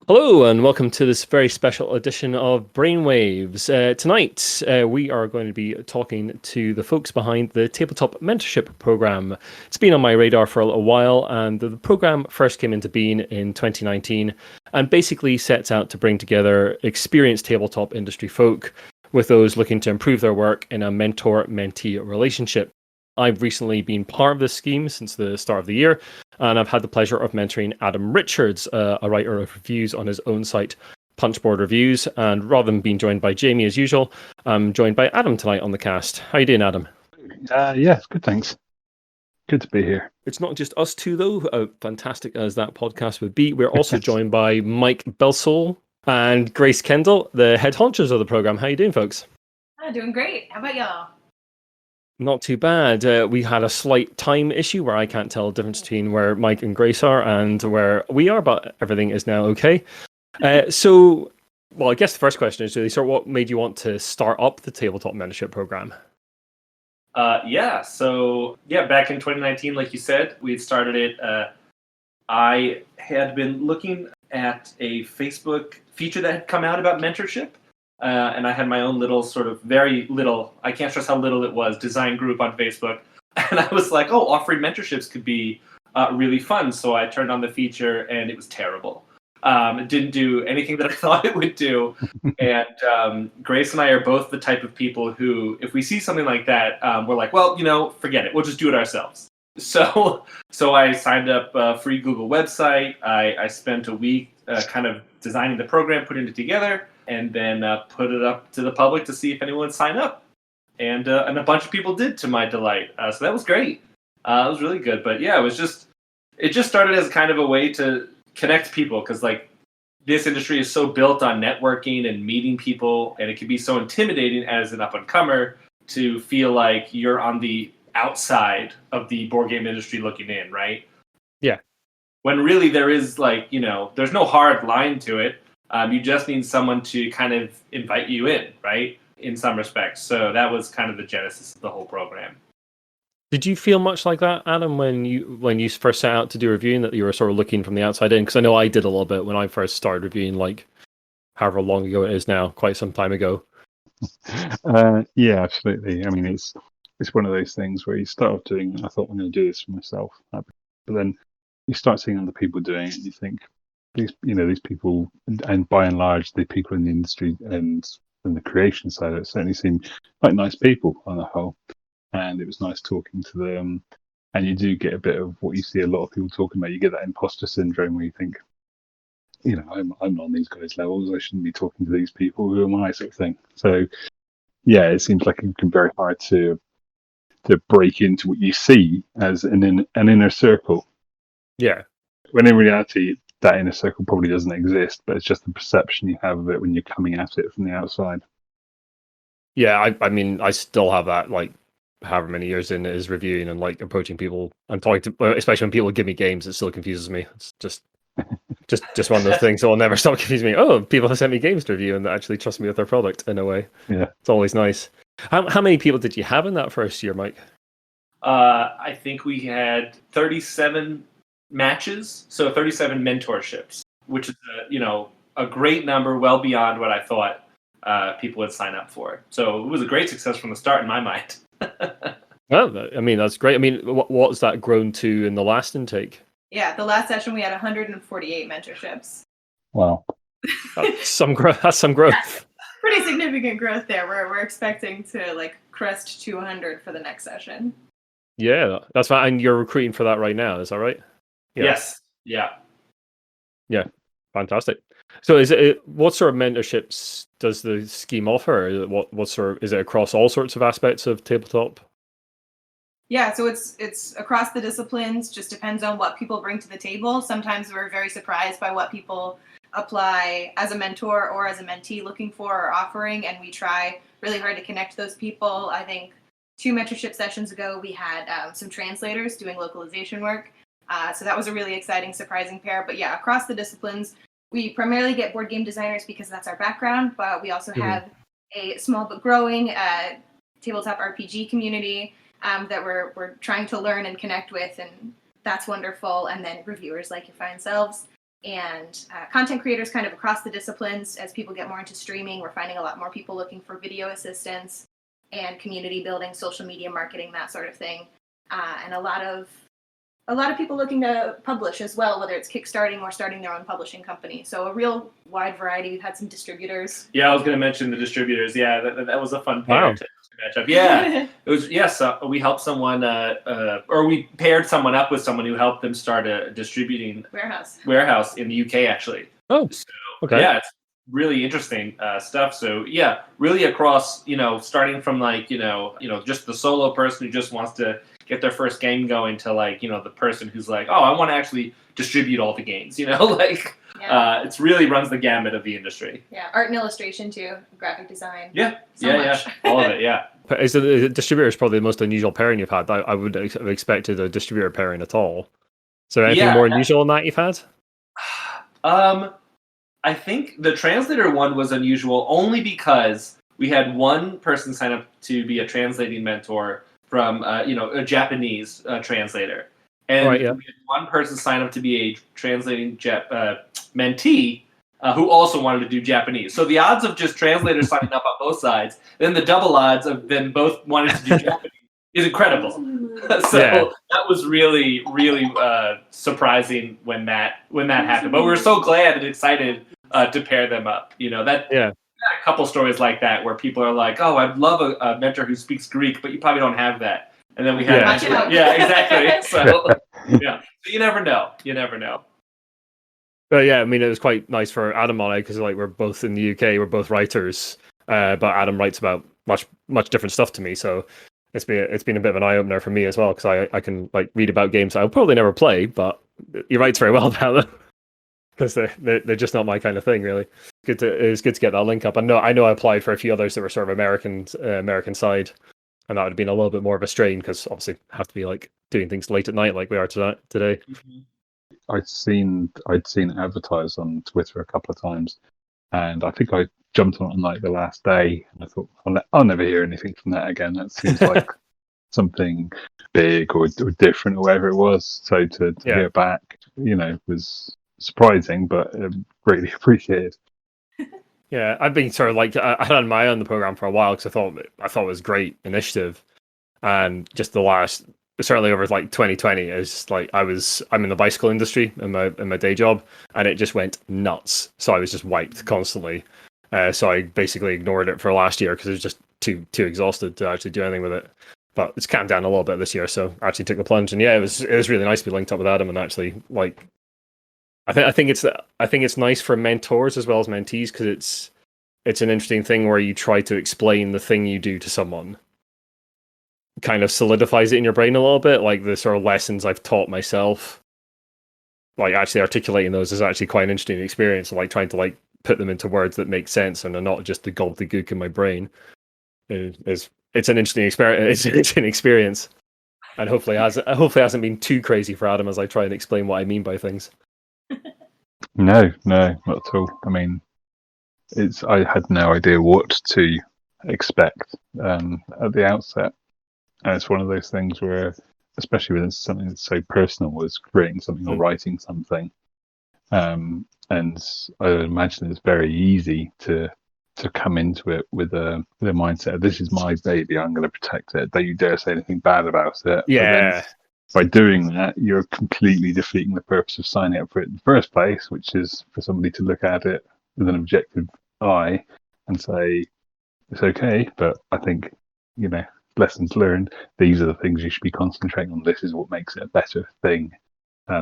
Hello and welcome to this very special edition of Brainwaves. Tonight we are going to be talking to the folks behind the Tabletop Mentorship program. It's been on my radar for a little while, and the program first came into being in 2019 and basically sets out to bring together experienced tabletop industry folk with those looking to improve their work in a mentor-mentee relationship. I've recently been part of this scheme since the start of the year, and I've had the pleasure of mentoring Adam Richards, a writer of reviews on his own site, Punchboard Reviews. And rather than being joined by Jamie as usual, I'm joined by Adam tonight on the cast. How you doing, Adam? Yes, good, thanks. Good to be here. It's not just us two, though, fantastic as that podcast would be. We're also joined by Mike Belsall and Grace Kendall, the head honchos of the program. How you doing, folks? Doing great. How about y'all? Not too bad. We had a slight time issue where I can't tell the difference between where Mike and Grace are and where we are, but everything is now okay. I guess the first question is really what made you want to start up the Tabletop Mentorship program? Back in 2019, like you said, we had started it. I had been looking at a Facebook feature that had come out about mentorship. And I had my own little very little, I can't stress how little it was, design group on Facebook. And I was like, offering mentorships could be really fun. So I turned on the feature and it was terrible. It didn't do anything that I thought it would do. And Grace and I are both the type of people who, if we see something like that, we're like, forget it. We'll just do it ourselves. So I signed up a free Google website. I spent a week kind of designing the program, putting it together, and then put it up to the public to see if anyone would sign up. And a bunch of people did, to my delight. So that was great. It was really good. But yeah, it just started as kind of a way to connect people, because like this industry is so built on networking and meeting people, and it can be so intimidating as an up-and-comer to feel like you're on the outside of the board game industry looking in, right? Yeah. When really there is there's no hard line to it. You just need someone to kind of invite you in, right? In some respects. So that was kind of the genesis of the whole program. Did you feel much like that, Adam, when you first set out to do reviewing, that you were sort of looking from the outside in? Because I know I did a little bit when I first started reviewing, like however long ago it is now, quite some time ago. Yeah, absolutely. I mean, it's one of those things where you start off doing, I thought I'm going to do this for myself, but then you start seeing other people doing it, and you think these people, and by and large, the people in the industry and the creation side of it certainly seem like nice people on the whole. And it was nice talking to them. And you do get a bit of what you see a lot of people talking about. You get that imposter syndrome where you think, I'm not on these guys' levels. I shouldn't be talking to these people. Who am I, sort of thing. So, yeah, it seems like it can be very hard to break into what you see as an inner circle. Yeah. When in reality, that inner circle probably doesn't exist, but it's just the perception you have of it when you're coming at it from the outside. Yeah, I mean, I still have that, like, however many years in is reviewing and like approaching people and talking to, especially when people give me games, it still confuses me. It's just one of those things that will never stop confusing me. Oh, people have sent me games to review and they actually trust me with their product in a way. Yeah, it's always nice. How many people did you have in that first year, Mike? I think we had 37 matches, so 37 mentorships, which is a great number, well beyond what I thought people would sign up for. So it was a great success from the start in my mind. Well, I mean, that's great. I mean, what's that grown to in the last intake? Yeah, the last session we had 148 mentorships. Wow. That's some growth. That's some growth. Yeah, pretty significant growth there. We're expecting to like crest 200 for the next session. Yeah, that's fine. And you're recruiting for that right now, is that right? Yeah. Yes. Yeah. Yeah. Fantastic. So what sort of mentorships does the scheme offer? Is it across all sorts of aspects of tabletop? Yeah, so it's across the disciplines, just depends on what people bring to the table. Sometimes we're very surprised by what people apply as a mentor or as a mentee looking for or offering, and we try really hard to connect those people. I think 2 mentorship sessions ago, we had some translators doing localization work. So that was a really exciting, surprising pair. But yeah, across the disciplines, we primarily get board game designers because that's our background, but we also have a small but growing tabletop RPG community that we're trying to learn and connect with, and that's wonderful. And then reviewers like your fine selves. and content creators kind of across the disciplines. As people get more into streaming, we're finding a lot more people looking for video assistance and community building, social media marketing, that sort of thing. And a lot of people looking to publish as well, whether it's kickstarting or starting their own publishing company. So a real wide variety. We've had some distributors. Yeah, I was going to mention the distributors. Yeah, that was a fun pair Wow. to match up. Yeah, it was. Yes, we helped someone, or we paired someone up with someone who helped them start a distributing warehouse in the UK, actually. Oh, so, okay. Yeah, it's really interesting stuff. So yeah, really across, starting from like, just the solo person who just wants to get their first game going to like, the person who's like, oh, I want to actually distribute all the games, it's really runs the gamut of the industry. Yeah, art and illustration too, graphic design. Yeah, much. all of it, yeah. Is the distributor is probably the most unusual pairing you've had. I would have expected a distributor pairing at all. So anything more unusual than that you've had? I think the translator one was unusual only because we had one person sign up to be a translating mentor from, a Japanese translator. And we had one person sign up to be a translating mentee who also wanted to do Japanese. So the odds of just translators signing up on both sides, then the double odds of them both wanting to do Japanese is incredible. So that was really, really surprising when that happened. But we were so glad and excited to pair them up. A couple stories like that where people are like, "Oh, I'd love a mentor who speaks Greek, but you probably don't have that." And then we had, exactly. So so you never know. But yeah, I mean, it was quite nice for Adam and I because like we're both in the UK, we're both writers, but Adam writes about much different stuff to me, so it's been a bit of an eye opener for me as well because I can like read about games I'll probably never play, but he writes very well about them because they're just not my kind of thing, really. It was good to get that link up. I know I applied for a few others that were sort of American side, and that would have been a little bit more of a strain because obviously have to be like doing things late at night like we are today. Mm-hmm. I'd seen it advertised on Twitter a couple of times, and I think I jumped on it on like the last day, and I thought I'll never hear anything from that again. That seems like something big or different or whatever it was. So to hear back, was surprising, but greatly appreciated. Yeah, I've been sort of like I had my eye on the program for a while because I thought it was great initiative, and just the last certainly over like 2020 is like I'm in the bicycle industry in my day job, and it just went nuts. So I was just wiped constantly. So I basically ignored it for last year because it was just too exhausted to actually do anything with it. But it's calmed down a little bit this year, so I actually took the plunge, and it was really nice to be linked up with Adam and actually like. I think it's nice for mentors as well as mentees because it's an interesting thing where you try to explain the thing you do to someone. Kind of solidifies it in your brain a little bit, like the sort of lessons I've taught myself. Like actually articulating those is actually quite an interesting experience. Like trying to like put them into words that make sense and are not just the gobbledygook in my brain. It's an interesting experience. It's an experience, and hopefully hasn't been too crazy for Adam as I try and explain what I mean by things. No, not at all. I mean, I had no idea what to expect at the outset, and it's one of those things where, especially with something that's so personal as creating something or writing something, and I imagine it's very easy to come into it with a mindset of, this is my baby, I'm going to protect it. Don't you dare say anything bad about it. Yeah. By doing that, you're completely defeating the purpose of signing up for it in the first place, which is for somebody to look at it with an objective eye and say, it's okay, but I think, lessons learned, these are the things you should be concentrating on. This is what makes it a better thing.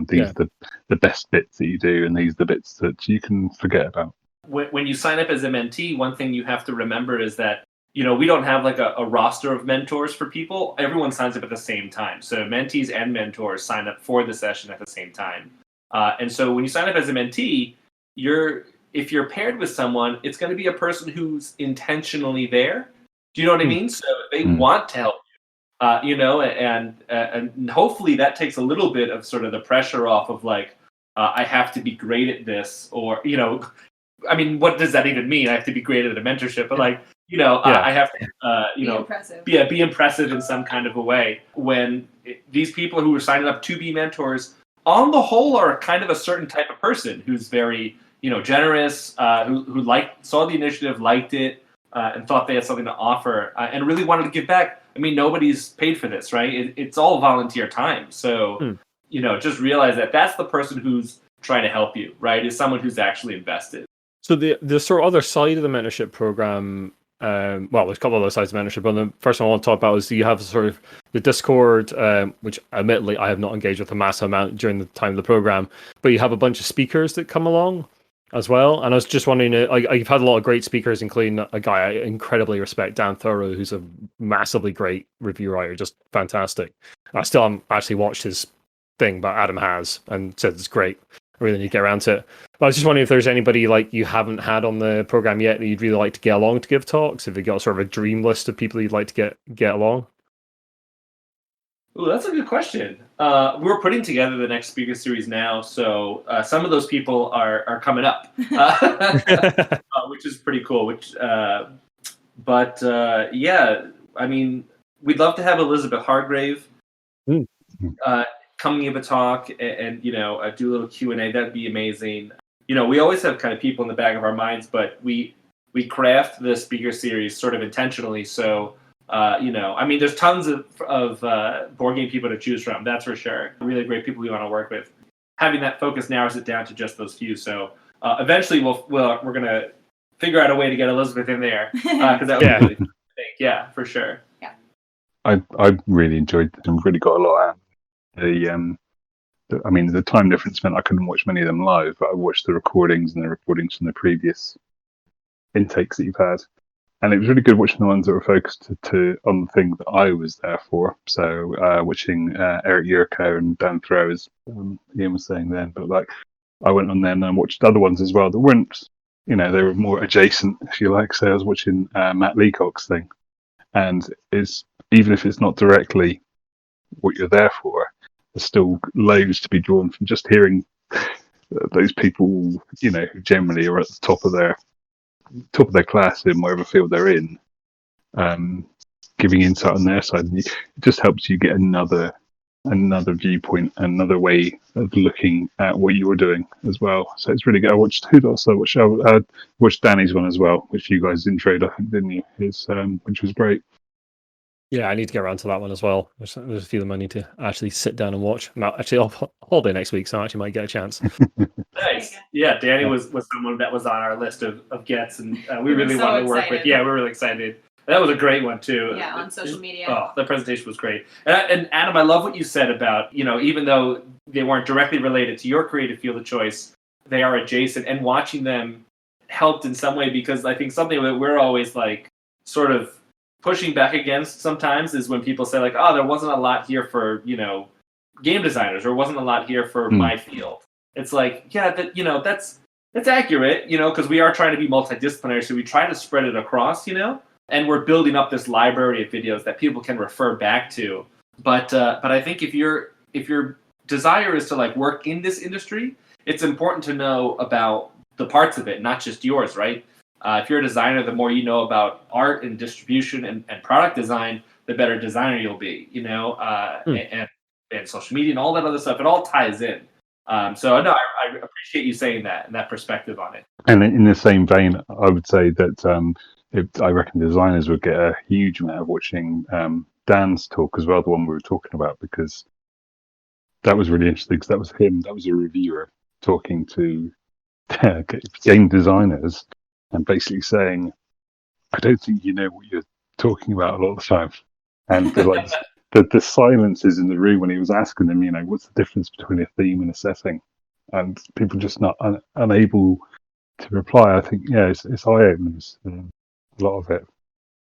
These are the best bits that you do, and these are the bits that you can forget about. When you sign up as a mentee, one thing you have to remember is that we don't have like a roster of mentors for people. Everyone signs up at the same time. So mentees and mentors sign up for the session at the same time. And so when you sign up as a mentee, if you're paired with someone, it's going to be a person who's intentionally there. Do you know what I mean? So they want to help you, and hopefully that takes a little bit of sort of the pressure off of like, I have to be great at this, or, I mean, what does that even mean? I have to be great at a mentorship, but like, I have to, be impressive. Be impressive in some kind of a way. When these people who are signing up to be mentors on the whole are kind of a certain type of person who's very, generous, who saw the initiative, liked it, and thought they had something to offer, and really wanted to give back. I mean, nobody's paid for this, right? It's all volunteer time. So, just realize that that's the person who's trying to help you, right? Is someone who's actually invested. So the sort of other side of the mentorship program, well, there's a couple of other sides of mentorship, but the first one I want to talk about is you have sort of the Discord, which admittedly I have not engaged with a massive amount during the time of the program, but you have a bunch of speakers that come along as well. And I was just wondering, you've had a lot of great speakers, including a guy I incredibly respect, Dan Thorough, who's a massively great review writer, just fantastic. I still haven't actually watched his thing, but Adam has and said it's great. I really need to get around to it. But I was just wondering if there's anybody like you haven't had on the program yet that you'd really like to get along to give talks. If you got sort of a dream list of people you'd like to get along. Ooh, that's a good question. We're putting together the next speaker series now, so some of those people are coming up, which is pretty cool. Yeah, I mean, we'd love to have Elizabeth Hargrave come give a talk and do a little Q&A. That'd be amazing. We always have kind of people in the back of our minds, but we craft the speaker series sort of intentionally. So, I mean, there's tons of board game people to choose from. That's for sure. Really great people we want to work with. Having that focus narrows it down to just those few. So eventually we're gonna figure out a way to get Elizabeth in there because that would be really fun, I think. Yeah, for sure. Yeah. I really enjoyed them. Really got a lot out. The time difference meant I couldn't watch many of them live, but I watched the recordings and the recordings from the previous intakes that you've had. And it was really good watching the ones that were focused on the thing that I was there for. So watching Eric Yurko and Dan Throw, as Ian was saying then. But like, I went on there and I watched other ones as well that weren't, they were more adjacent, if you like. So I was watching Matt Leacock's thing. And even if it's not directly what you're there for, there's still loads to be drawn from just hearing those people, who generally are at the top of their class in whatever field they're in, giving insight on their side. And it just helps you get another viewpoint, another way of looking at what you were doing as well. So it's really good. I watched I watched Danny's one as well, which you guys introed, I think, didn't you? Which was great. Yeah, I need to get around to that one as well. There's a few of them I need to actually sit down and watch. I'm actually off holiday next week, so I actually might get a chance. Nice. Yeah, Danny was someone that was on our list of gets, and we really wanted to work with. Yeah, we're really excited. That was a great one too. Yeah, on social media. Oh, the presentation was great. And Adam, I love what you said about, even though they weren't directly related to your creative field of choice, they are adjacent, and watching them helped in some way, because I think something that we're always like sort of pushing back against sometimes is when people say like, oh, there wasn't a lot here for, game designers, or wasn't a lot here for my field. It's like, yeah, that's accurate, because we are trying to be multidisciplinary, so we try to spread it across, and we're building up this library of videos that people can refer back to. But I think if your desire is to like work in this industry, it's important to know about the parts of it, not just yours, right? If you're a designer, the more you know about art and distribution and product design, the better designer you'll be, and social media and all that other stuff. It all ties in. So no, I appreciate you saying that and that perspective on it. And in the same vein, I would say that I reckon designers would get a huge amount of watching Dan's talk as well, the one we were talking about, because that was really interesting, because that was him, that was a reviewer talking to game designers and basically saying, I don't think you know what you're talking about a lot of the time. And the silences in the room when he was asking them, what's the difference between a theme and a setting? And people just not unable to reply. I think, it's eye-opening, a lot of it.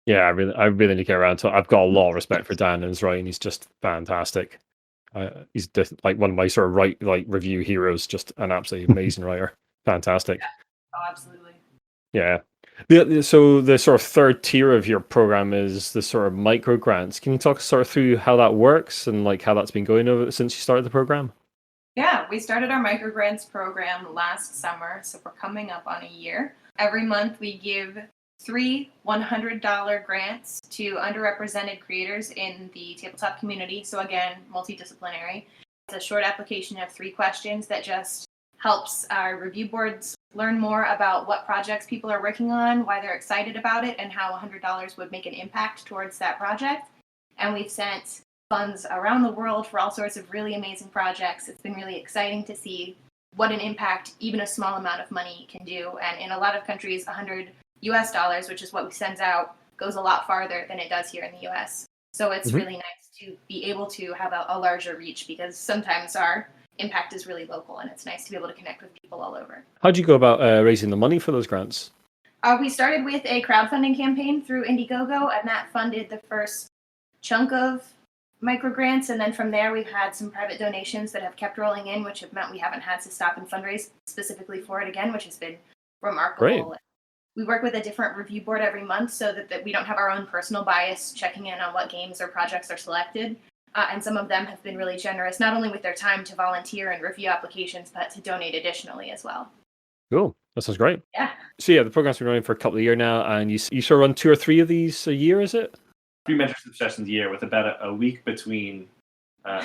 Yeah, I really need to get around to it. I've got a lot of respect for Dan and his writing. He's just fantastic. He's just, like one of my sort of review heroes, just an absolutely amazing writer. Fantastic. Yeah. Oh, absolutely. Yeah. So the sort of third tier of your program is the sort of micro grants. Can you talk sort of through how that works and like how that's been going over since you started the program? Yeah, we started our micro grants program last summer, so we're coming up on a year. Every month we give 3 $100 grants to underrepresented creators in the tabletop community. So again, multidisciplinary. It's a short application of 3 questions that just helps our review boards learn more about what projects people are working on, why they're excited about it, and how $100 would make an impact towards that project. And we've sent funds around the world for all sorts of really amazing projects. It's been really exciting to see what an impact even a small amount of money can do. And in a lot of countries, $100, which is what we send out, goes a lot farther than it does here in the US. So it's really nice to be able to have a larger reach, because sometimes our impact is really local, and it's nice to be able to connect with people all over. How do you go about raising the money for those grants? We started with a crowdfunding campaign through Indiegogo, and that funded the first chunk of microgrants. And then from there, we've had some private donations that have kept rolling in, which have meant we haven't had to stop and fundraise specifically for it again, which has been remarkable. Great. We work with a different review board every month so that we don't have our own personal bias checking in on what games or projects are selected. And some of them have been really generous, not only with their time to volunteer and review applications, but to donate additionally as well. Cool. That sounds great. Yeah. So yeah, the program's been running for a couple of years now, and you sort of run 2 or 3 of these a year, is it? 3 mentorship sessions a year with about a week between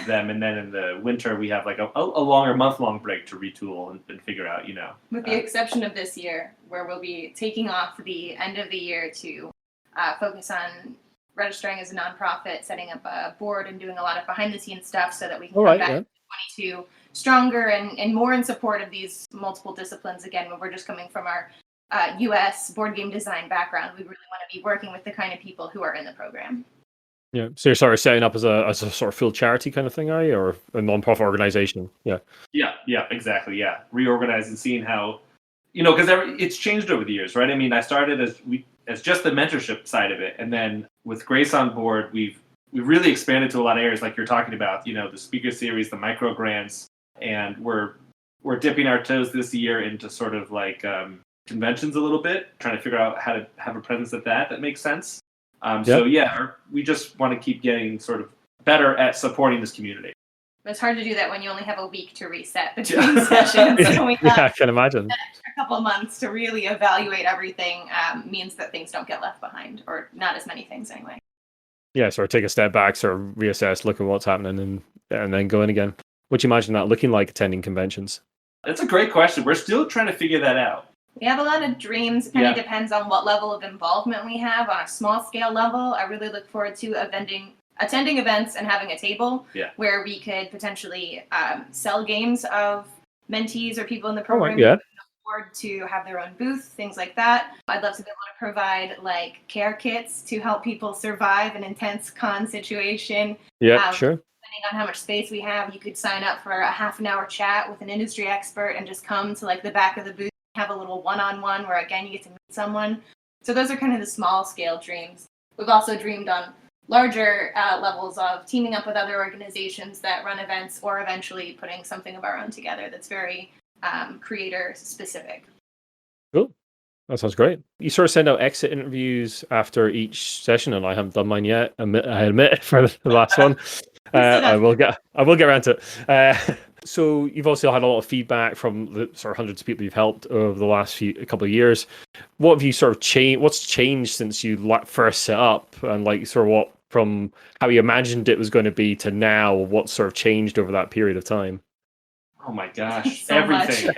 them, and then in the winter we have like a longer month-long break to retool and figure out, With the exception of this year, where we'll be taking off the end of the year to focus on registering as a nonprofit, setting up a board, and doing a lot of behind-the-scenes stuff so that we can come back to 22 stronger and more in support of these multiple disciplines again, when we're just coming from our U.S. board game design background. We really want to be working with the kind of people who are in the program. Yeah. So you're sort of setting up as a sort of full charity kind of thing, are you, or a non-profit organization? Yeah. Yeah, exactly. Yeah, reorganize and seeing how, because it's changed over the years, right? I mean, I started as just the mentorship side of it, and then with Grace on board, we've really expanded to a lot of areas, like you're talking about. The speaker series, the micro grants, and we're dipping our toes this year into sort of like conventions a little bit, trying to figure out how to have a presence at that makes sense. So yeah, we just want to keep getting sort of better at supporting this community. It's hard to do that when you only have a week to reset between sessions. So we I can imagine. A couple of months to really evaluate everything means that things don't get left behind, or not as many things anyway. Yeah, sort of take a step back, sort of reassess, look at what's happening, and then go in again. What do you imagine that looking like attending conventions? That's a great question. We're still trying to figure that out. We have a lot of dreams. It kind of depends on what level of involvement we have. On a small scale level, I really look forward to attending events and having a table where we could potentially sell games of mentees or people in the program who can afford to have their own booth, things like that. I'd love to be able to provide like care kits to help people survive an intense con situation. Yeah, sure. Depending on how much space we have, you could sign up for a half-an-hour chat with an industry expert and just come to like the back of the booth, have a little one-on-one where again you get to meet someone. So those are kind of the small scale dreams. We've also dreamed on larger levels of teaming up with other organizations that run events, or eventually putting something of our own together that's very creator specific. Cool. That sounds great. You sort of send out exit interviews after each session, and I haven't done mine yet. I admit for the last one. I will get around to it. So you've also had a lot of feedback from the sort of hundreds of people you've helped over the last couple of years. What have you sort of changed? What's changed since you first set up, and like sort of what from how you imagined it was going to be to now? What sort of changed over that period of time? Oh my gosh, So everything.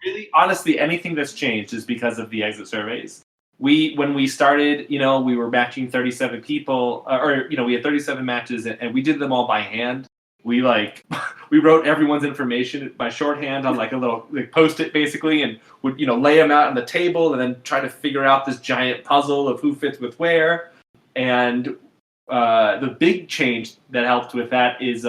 Really, honestly, anything that's changed is because of the exit surveys. When we started, we were matching 37 people, we had 37 matches, and we did them all by hand. We wrote everyone's information by shorthand on like a little Post-it basically, and would lay them out on the table and then try to figure out this giant puzzle of who fits with where. And the big change that helped with that is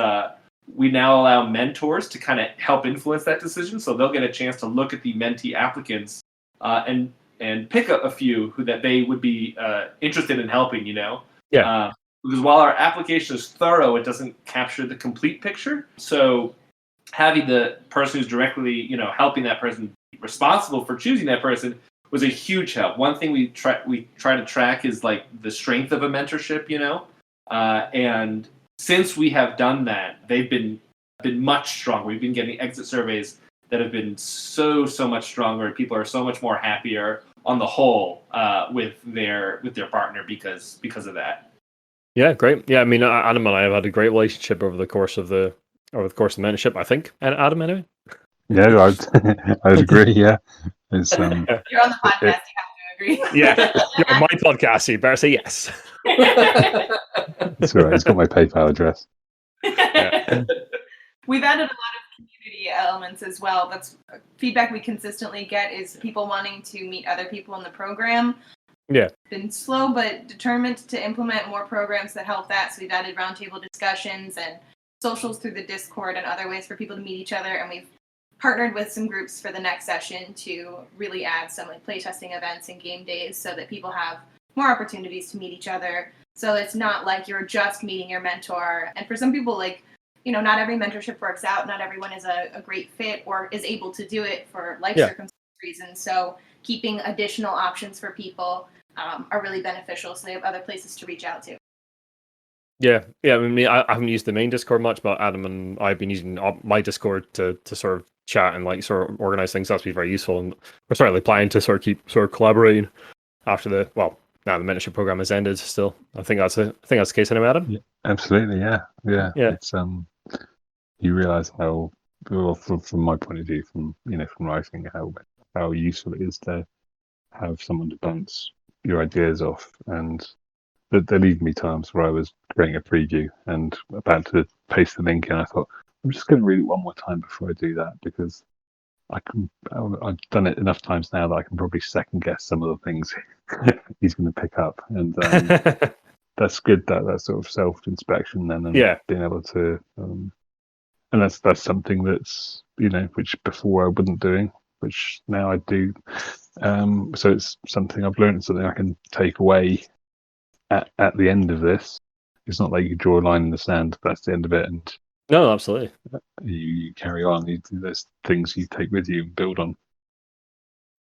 we now allow mentors to kind of help influence that decision. So they'll get a chance to look at the mentee applicants and pick up a few who that they would be interested in helping. Because while our application is thorough, it doesn't capture the complete picture. So having the person who's directly, helping that person, responsible for choosing that person, was a huge help. One thing we try to track is like the strength of a mentorship, and since we have done that, they've been much stronger. We've been getting exit surveys that have been so much stronger. People are so much more happier on the whole with their partner because of that. Yeah, great. Yeah, I mean, Adam and I have had a great relationship over the course of the over the course of the mentorship, I think. And Adam, anyway. Yeah, I'd agree. Yeah, it's You're on the podcast. You have to agree. Yeah, you're on my podcast, so you better say yes. it's all right. It's got my PayPal address. Yeah. We've added a lot of community elements as well. That's feedback we consistently get is people wanting to meet other people in the program. Yeah. Been slow but determined to implement more programs that help that. So we've added roundtable discussions and socials through the Discord and other ways for people to meet each other. And we've partnered with some groups for the next session to really add some like playtesting events and game days so that people have more opportunities to meet each other. So it's not like you're just meeting your mentor. And for some people, like, not every mentorship works out. Not everyone is a great fit or is able to do it for life circumstance reasons. So keeping additional options for people are really beneficial. So they have other places to reach out to. Yeah. I mean, I haven't used the main Discord much, but Adam and I've been using my Discord to sort of chat and like sort of organize things. That's been very useful, and we're certainly planning to sort of keep sort of collaborating after now the mentorship program has ended. Still, I think that's the case, anyway, Adam. Yeah, absolutely. Yeah. It's you realise how, well, from my point of view, from writing, how useful it is to have someone to bounce your ideas off. And there leave me times where I was creating a preview and about to paste the link in. I thought, I'm just going to read it one more time before I do that, because I've done it enough times now that I can probably second guess some of the things he's going to pick up. And that's good, that sort of self-inspection then, and being able to and that's something that's which before I wasn't doing, which now I do. So it's something I've learned, something I can take away at the end of this. It's not like you draw a line in the sand, that's the end of it, and no, absolutely, you carry on. There's things you take with you and build on.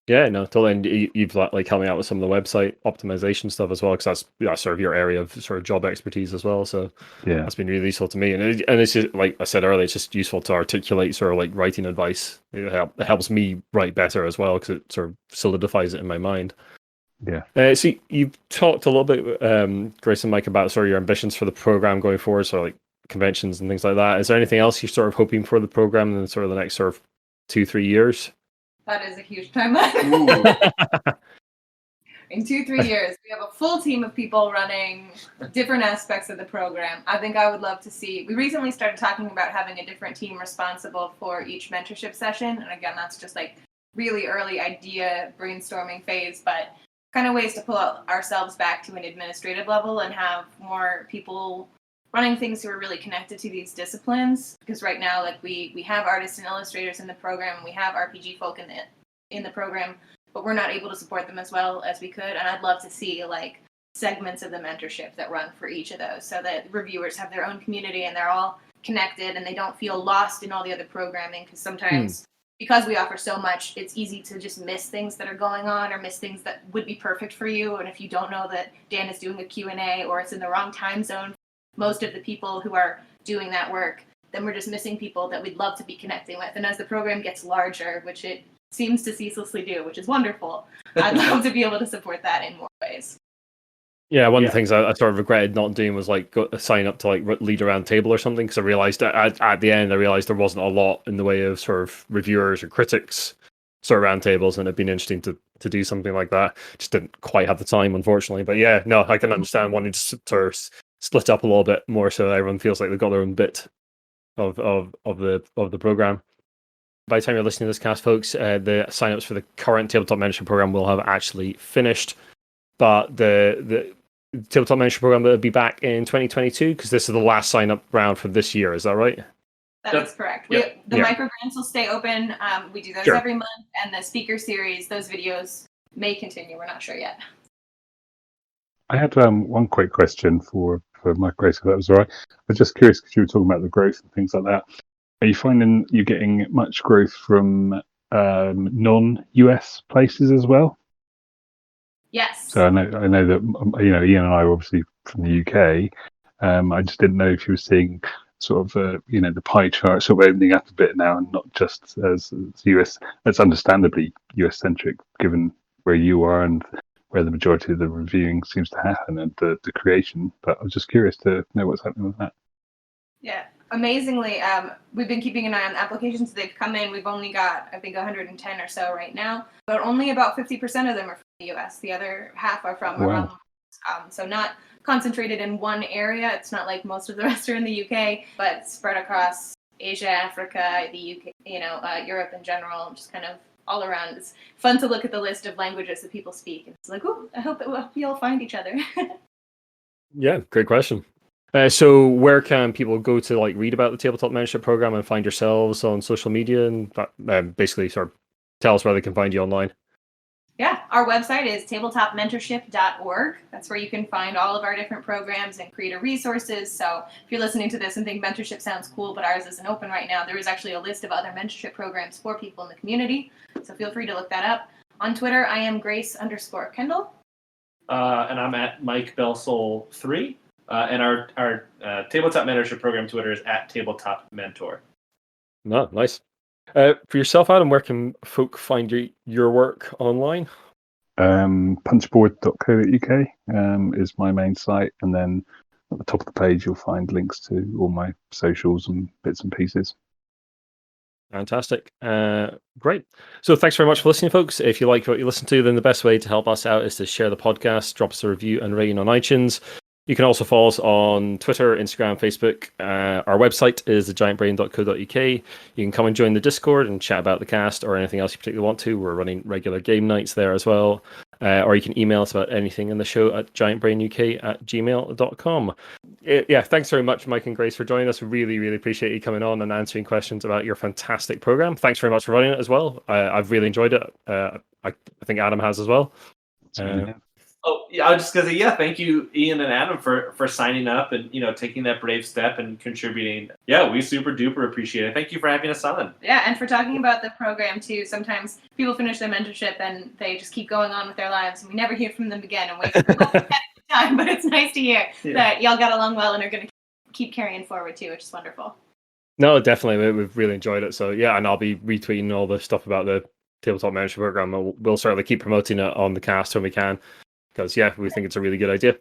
Yeah, no, totally. And you've like helped me out with some of the website optimization stuff as well, because that's sort of your area of sort of job expertise as well. So that's been really useful to me. And it's just, like I said earlier, it's just useful to articulate sort of like writing advice. It helps me write better as well, because it sort of solidifies it in my mind. Yeah. So you've talked a little bit, Grace and Mike, about sort of your ambitions for the program going forward, so like conventions and things like that. Is there anything else you're sort of hoping for the program in sort of the next sort of 2-3 years? That is a huge timeline. In 2-3 years, we have a full team of people running different aspects of the program. I think I would love to see. We recently started talking about having a different team responsible for each mentorship session. And again, that's just like really early idea brainstorming phase, but kind of ways to pull ourselves back to an administrative level and have more people running things who are really connected to these disciplines. Because right now, like we have artists and illustrators in the program, and we have RPG folk in the program, but we're not able to support them as well as we could. And I'd love to see like segments of the mentorship that run for each of those, so that reviewers have their own community and they're all connected and they don't feel lost in all the other programming. Because sometimes, because we offer so much, it's easy to just miss things that are going on or miss things that would be perfect for you. And if you don't know that Dan is doing a Q&A or it's in the wrong time zone, most of the people who are doing that work, then we're just missing people that we'd love to be connecting with. And as the program gets larger, which it seems to ceaselessly do, which is wonderful, I'd love to be able to support that in more ways. Yeah, one of the things I sort of regretted not doing was like sign up to like lead a round table or something, because I realized at the end there wasn't a lot in the way of sort of reviewers or critics sort of round tables, and it'd been interesting to do something like that. Just didn't quite have the time, unfortunately. But yeah, no, I can understand wanting to sort of split up a little bit more so everyone feels like they've got their own bit of the program. By the time you're listening to this cast, folks, the signups for the current Tabletop Mentorship program will have actually finished, but the Tabletop Mentorship program will be back in 2022, because this is the last sign up round for this year. Is that right? That is correct. The micro grants will stay open. We do those every month, and the speaker series, those videos may continue. We're not sure yet. I had one quick question for Mike Grace, if that was all right. I was just curious, because you were talking about the growth and things like that. Are you finding you're getting much growth from non-US places as well? Yes. So I know that Ian and I are obviously from the UK. I just didn't know if you were seeing sort of the pie chart sort of opening up a bit now, and not just as US. That's understandably US centric, given where you are and where the majority of the reviewing seems to happen and the creation. But I was just curious to know what's happening with that. Yeah. amazingly, we've been keeping an eye on applications. They've come in. We've only got, I think, 110 or so right now, but only about 50% of them are from the U.S. The other half are from around the world. So not concentrated in one area. It's not like most of the rest are in the U.K., but spread across Asia, Africa, the U.K., Europe in general, just kind of all around. It's fun to look at the list of languages that people speak. And it's like, oh, I hope that we all find each other. Yeah, great question. So where can people go to like read about the Tabletop Mentorship Program and find yourselves on social media and basically sort of tell us where they can find you online? Yeah, our website is tabletopmentorship.org. That's where you can find all of our different programs and creator resources. So if you're listening to this and think mentorship sounds cool, but ours isn't open right now, there is actually a list of other mentorship programs for people in the community. So feel free to look that up. On Twitter, I am Grace_Kendall. And I'm at Mike Belsol 3. And our Tabletop Mentorship Program Twitter is at Tabletop Mentor. No, nice. For yourself, Adam, where can folk find your work online? Punchboard.co.uk is my main site, and then at the top of the page you'll find links to all my socials and bits and pieces. Fantastic. Great. So thanks very much for listening, folks. If you like what you listen to, then the best way to help us out is to share the podcast, drop us a review and rating on iTunes. You can also follow us on Twitter, Instagram, Facebook. Our website is thegiantbrain.co.uk. You can come and join the Discord and chat about the cast or anything else you particularly want to. We're running regular game nights there as well. Or you can email us about anything in the show at giantbrainuk@gmail.com. Yeah, thanks very much, Mike and Grace, for joining us. Really, really appreciate you coming on and answering questions about your fantastic program. Thanks very much for running it as well. I've really enjoyed it. I think Adam has as well. Oh, yeah, I was just going to say, thank you, Ian and Adam, for signing up and, taking that brave step and contributing. Yeah, we super duper appreciate it. Thank you for having us on. Yeah, and for talking about the program, too. Sometimes people finish their mentorship and they just keep going on with their lives, and we never hear from them again and wait for the time. But it's nice to hear that y'all got along well and are going to keep carrying forward, too, which is wonderful. No, definitely. We've really enjoyed it. So, yeah, and I'll be retweeting all the stuff about the Tabletop Mentorship Program. We'll certainly keep promoting it on the cast when we can. Because we think it's a really good idea.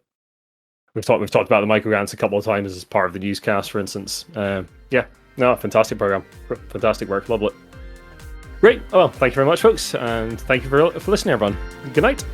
We've talked about the microgrants a couple of times as part of the newscast, for instance. Fantastic program, fantastic work, love it. Great. Well, thank you very much, folks, and thank you for listening, everyone. Good night.